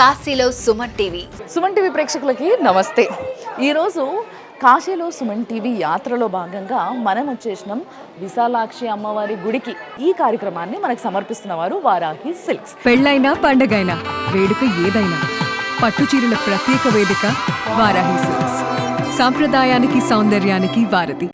కాశీలో Suman TV. Suman TV ప్రేక్షకులకి నమస్తే. ఈరోజు కాశీలో సుమన్ టీవీ యాత్రలో భాగంగా మనం వచ్చేసినాం విశాలాక్షి అమ్మవారి గుడికి. ఈ కార్యక్రమాన్ని మనకు సమర్పిస్తున్న వారు వారాహి సిల్క్స్. పెళ్ళైనా పండగైనా వేడుక ఏదైనా పట్టు చీరల ప్రత్యేక వేదిక వారాహి సిల్క్స్. సాంప్రదాయానికి సౌందర్యానికి వారధి.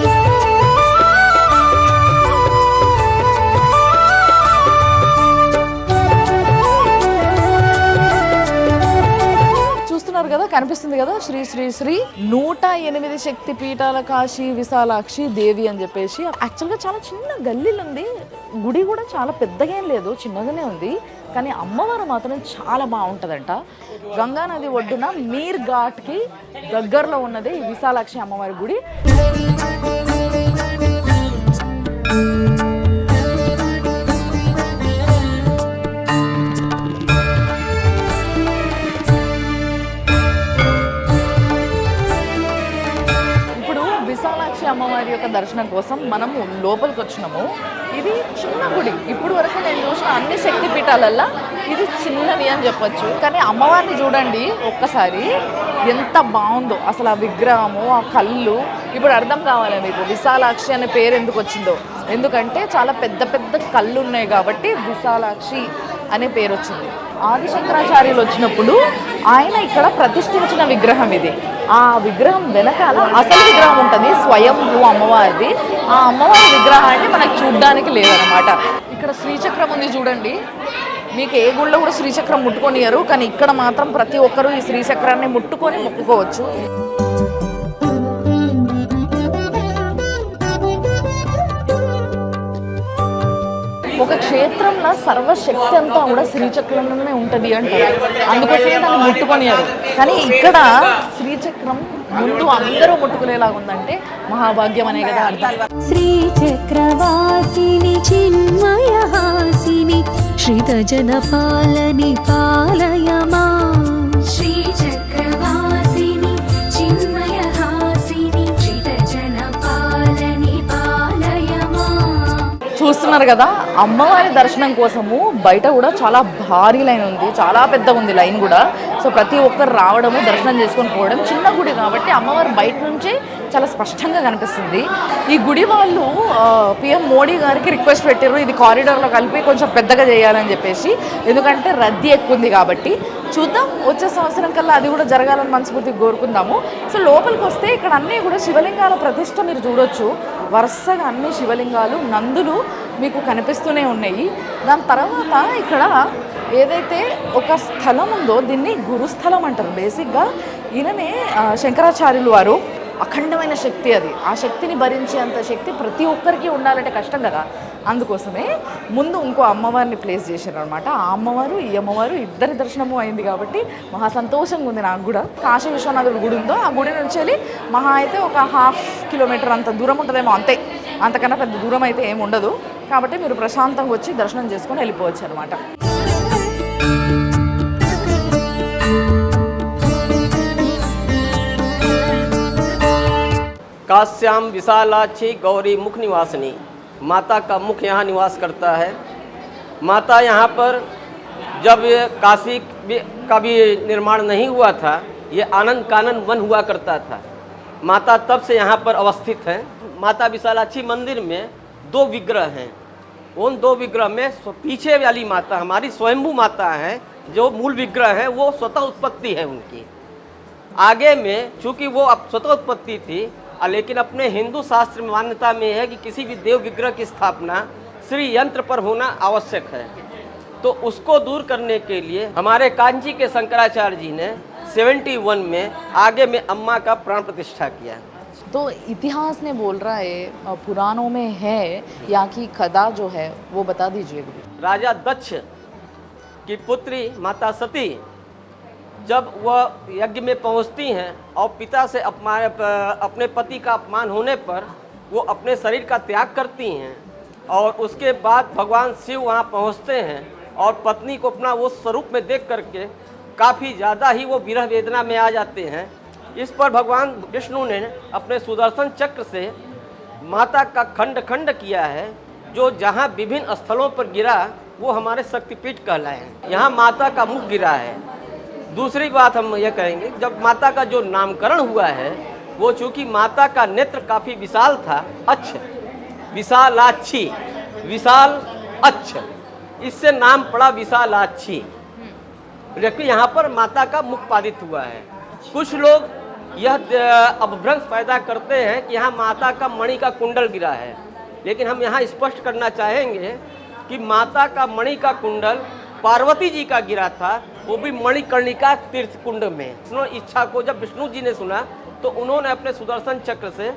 కదా, కనిపిస్తుంది కదా, శ్రీ శ్రీ శ్రీ 108 శక్తి పీఠాల కాశీ విశాలాక్షి దేవి అని చెప్పేసి. యాక్చువల్గా చాలా చిన్న గల్లీలు ఉంది, గుడి కూడా చాలా పెద్దగా ఏం లేదు, చిన్నగానే ఉంది. కానీ అమ్మవారు మాత్రం చాలా బాగుంటుందంట. గంగా నది ఒడ్డున మీర్ ఘాట్కి దగ్గరలో ఉన్నదే ఈ విశాలాక్షి అమ్మవారి గుడి. అమ్మవారి యొక్క దర్శనం కోసం మనము లోపలికి వచ్చినాము. ఇది చిన్న గుడి, ఇప్పుడు వరకు నేను చూసిన అన్ని శక్తి పీఠాలల్లో ఇది చిన్నది అని చెప్పొచ్చు. కానీ అమ్మవారిని చూడండి ఒక్కసారి, ఎంత బాగుందో అసలు. ఆ విగ్రహము, ఆ కళ్ళు ఇప్పుడు అర్థం కావాలి మీకు విశాలాక్షి అనే పేరు ఎందుకు వచ్చిందో. ఎందుకంటే చాలా పెద్ద పెద్ద కళ్ళు ఉన్నాయి కాబట్టి విశాలాక్షి అనే పేరు వచ్చింది. ఆదిశంకరాచార్యులు వచ్చినప్పుడు ఆయన ఇక్కడ ప్రతిష్ఠించిన విగ్రహం ఇది. ఆ విగ్రహం వెనకాల అసలు విగ్రహం ఉంటుంది, స్వయంభూ అమ్మవారిది. ఆ అమ్మవారి విగ్రహాన్ని మనకు చూడ్డానికి లేదనమాట. ఇక్కడ శ్రీచక్రం ఉంది చూడండి. మీకు ఏ గుళ్ళో కూడా శ్రీచక్రం ముట్టుకొనియరు, కానీ ఇక్కడ మాత్రం ప్రతి ఒక్కరూ ఈ శ్రీచక్రాన్ని ముట్టుకొని మొక్కుకోవచ్చు. ఒక క్షేత్రంలో సర్వశక్తి అంతా కూడా శ్రీచక్రంలోనే ఉంటుంది అంటారు, అందుకోసమే దాన్ని ముట్టుకొనియారు. కానీ ఇక్కడ శ్రీచక్రం ముందు అందరూ ముట్టుకునేలాగా ఉందంటే మహాభాగ్యం అనే కదా అర్థం. శ్రీచక్రవాసిని చిన్మయహాసిని శ్రీతజన పాలని పాలయమా. శ్రీచక్రవాసిని చిన్మయహాసిని శ్రీతజన పాలని పాలయమా. చూస్తున్నారు కదా, అమ్మవారి దర్శనం కోసము బయట కూడా చాలా భారీ లైన్ ఉంది, చాలా పెద్దగా ఉంది లైన్ కూడా. సో ప్రతి ఒక్కరు రావడము, దర్శనం చేసుకొని పోవడం. చిన్న గుడి కాబట్టి అమ్మవారు బయట నుంచే చాలా స్పష్టంగా కనిపిస్తుంది. ఈ గుడి వాళ్ళు పిఎం మోడీ గారికి రిక్వెస్ట్ పెట్టారు, ఇది కారిడార్లో కలిపి కొంచెం పెద్దగా చేయాలని చెప్పేసి. ఎందుకంటే రద్దీ ఎక్కువ ఉంది కాబట్టి. చూద్దాం, వచ్చే సంవత్సరం కల్లా అది కూడా జరగాలని మనస్ఫూర్తిగా కోరుకుందాము. సో లోపలికి వస్తే ఇక్కడ అన్నీ కూడా శివలింగాల ప్రతిష్ట మీరు చూడొచ్చు. వరుసగా అన్ని శివలింగాలు, నందులు మీకు కనిపిస్తూనే ఉన్నాయి. దాని తర్వాత ఇక్కడ ఏదైతే ఒక స్థలం ఉందో దీన్ని గురుస్థలం అంటారు. బేసిక్గా ఈయననే శంకరాచార్యులు వారు. అఖండమైన శక్తి అది. ఆ శక్తిని భరించేంత శక్తి ప్రతి ఒక్కరికి ఉండాలంటే కష్టం కదా. అందుకోసమే ముందు ఇంకో అమ్మవారిని ప్లేస్ చేశారు అనమాట. ఆ అమ్మవారు ఈ అమ్మవారు ఇద్దరి దర్శనము అయింది కాబట్టి మహా సంతోషంగా ఉంది నాకు కూడా. కాశీ విశ్వనాథుడి గుడి ఉందో ఆ గుడి నుంచి వెళ్ళి మహా అయితే ఒక 1/2 కిలోమీటర్ అంత దూరం ఉంటుందేమో, అంతే. అంతకన్నా పెద్ద దూరం అయితే ఏమి ఉండదు. కాబట్టి మీరు ప్రశాంతంగా వచ్చి దర్శనం చేసుకొని వెళ్ళిపోవచ్చు అనమాట. काश्याम विशालाक्षी गौरी मुख निवासिनी, माता का मुख यहाँ निवास करता है। माता यहाँ पर जब काशी का भी निर्माण नहीं हुआ था, ये आनंद कानन वन हुआ करता था। माता तब से यहाँ पर अवस्थित है। माता विशालाक्षी मंदिर में 2 विग्रह हैं। उन 2 विग्रह में पीछे वाली माता हमारी स्वयंभू माता है, जो मूल विग्रह है वो स्वतः उत्पत्ति है उनकी। आगे में चूँकि वो अब स्वतः उत्पत्ति थी, लेकिन अपने हिंदू शास्त्र में मान्यता में है कि किसी भी देव विग्रह की स्थापना श्री यंत्र पर होना आवश्यक है। तो उसको दूर करने के लिए हमारे कांची के शंकराचार्य जी ने 71 में आगे में अम्मा का प्राण प्रतिष्ठा किया। तो इतिहास ने बोल रहा है, पुराणों में है, यहाँ की कथा जो है वो बता दीजिए। राजा दक्ष की पुत्री माता सती जब वह यज्ञ में पहुंचती हैं और पिता से अपने पति का अपमान होने पर वो अपने शरीर का त्याग करती हैं, और उसके बाद भगवान शिव वहाँ पहुँचते हैं और पत्नी को अपना वो स्वरूप में देख करके काफ़ी ज़्यादा ही वो विरह वेदना में आ जाते हैं। इस पर भगवान विष्णु ने अपने सुदर्शन चक्र से माता का खंड खंड किया है, जो जहाँ विभिन्न स्थलों पर गिरा वो हमारे शक्तिपीठ कहलाए हैं। यहाँ माता का मुख गिरा है। दूसरी बात हम ये कहेंगे, जब माता का जो नामकरण हुआ है वो चूँकि माता का नेत्र काफ़ी विशाल था, अच्छ विशालाक्षी, विशाल अच्छ, इससे नाम पड़ा विशालाक्षी। लेकिन यहाँ पर माता का मुख पादित हुआ है। कुछ लोग यह अपभ्रंश पैदा करते हैं कि यहाँ माता का मणि का कुंडल गिरा है, लेकिन हम यहाँ स्पष्ट करना चाहेंगे कि माता का मणि का कुंडल पार्वती जी का गिरा था, वो भी मणिकर्णिका तीर्थ कुंड में। विष्णु इच्छा को जब विष्णु जी ने सुना तो उन्होंने अपने सुदर्शन चक्र से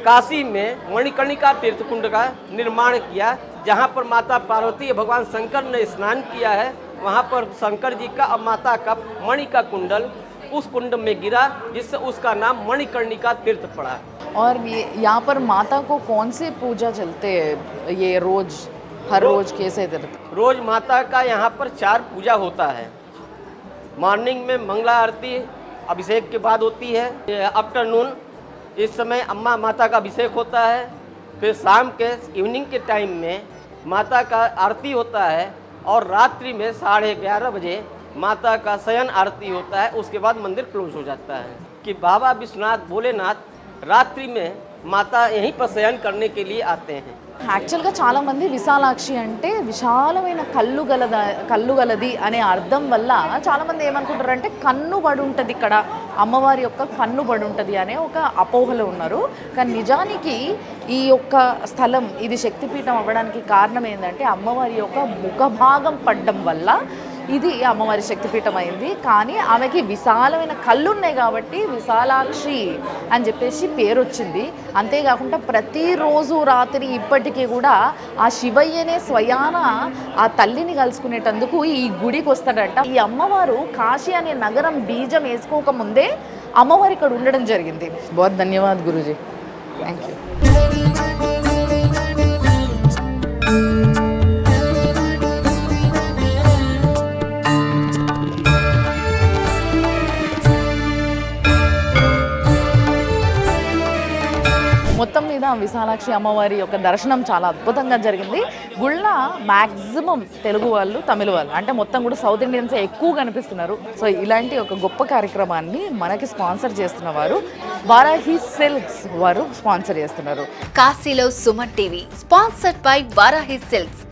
काशी में मणिकर्णिका तीर्थ कुंड का निर्माण किया, जहाँ पर माता पार्वती भगवान शंकर ने स्नान किया है। वहाँ पर शंकर जी का और माता का मणि का कुंडल उस कुंड में गिरा, जिससे उसका नाम मणिकर्णिका तीर्थ पड़ा। और ये यहाँ पर माता को कौन से पूजा चलते हैं ये रोज, हर रोज कैसे? रोज माता का यहाँ पर 4 पूजा होता है। मॉर्निंग में मंगला आरती अभिषेक के बाद होती है। आफ्टरनून इस समय अम्मा माता का अभिषेक होता है। फिर शाम के इवनिंग के टाइम में माता का आरती होता है, और रात्रि में 11:30 बजे माता का शयन आरती होता है। उसके बाद मंदिर क्लोज हो जाता है कि बाबा विश्वनाथ भोलेनाथ रात्रि में माता यहीं पर शयन करने के लिए आते हैं। యాక్చువల్గా చాలామంది విశాలాక్షి అంటే విశాలమైన కళ్ళు గలది అనే అర్థం వల్ల చాలామంది ఏమనుకుంటారంటే కన్ను పడి ఉంటుంది, ఇక్కడ అమ్మవారి యొక్క కన్ను పడి ఉంటుంది అనే ఒక అపోహలో ఉన్నారు. కానీ నిజానికి ఈ యొక్క స్థలం ఇది శక్తిపీఠం అవ్వడానికి కారణం ఏంటంటే అమ్మవారి యొక్క ముఖభాగం పడ్డం వల్ల ఇది అమ్మవారి శక్తిపీఠం అయింది. కానీ ఆమెకి విశాలమైన కళ్ళు ఉన్నాయి కాబట్టి విశాలాక్షి అని చెప్పేసి పేరు వచ్చింది. అంతేకాకుండా ప్రతిరోజు రాత్రి ఇప్పటికీ కూడా ఆ శివయ్యనే స్వయాన ఆ తల్లిని కలుసుకునేటందుకు ఈ గుడికి వస్తాడంట. ఈ అమ్మవారు కాశీ అనే నగరం బీజం వేసుకోకముందే అమ్మవారు ఇక్కడ ఉండడం జరిగింది. బహుత్ ధన్యవాద్ గురూజీ, థ్యాంక్ యూ. మొత్తం మీద విశాలాక్షి అమ్మవారి యొక్క దర్శనం చాలా అద్భుతంగా జరిగింది. గుళ్ళ మ్యాక్సిమం తెలుగు వాళ్ళు, తమిళ వాళ్ళు, అంటే మొత్తం కూడా సౌత్ ఇండియన్స్ ఎక్కువ కనిపిస్తున్నారు. సో ఇలాంటి ఒక గొప్ప కార్యక్రమాన్ని మనకి స్పాన్సర్ చేస్తున్న వారు వారాహి సిల్క్స్ వారు స్పాన్సర్ చేస్తున్నారు. కాశీలో Suman TV sponsored by Varahi silks.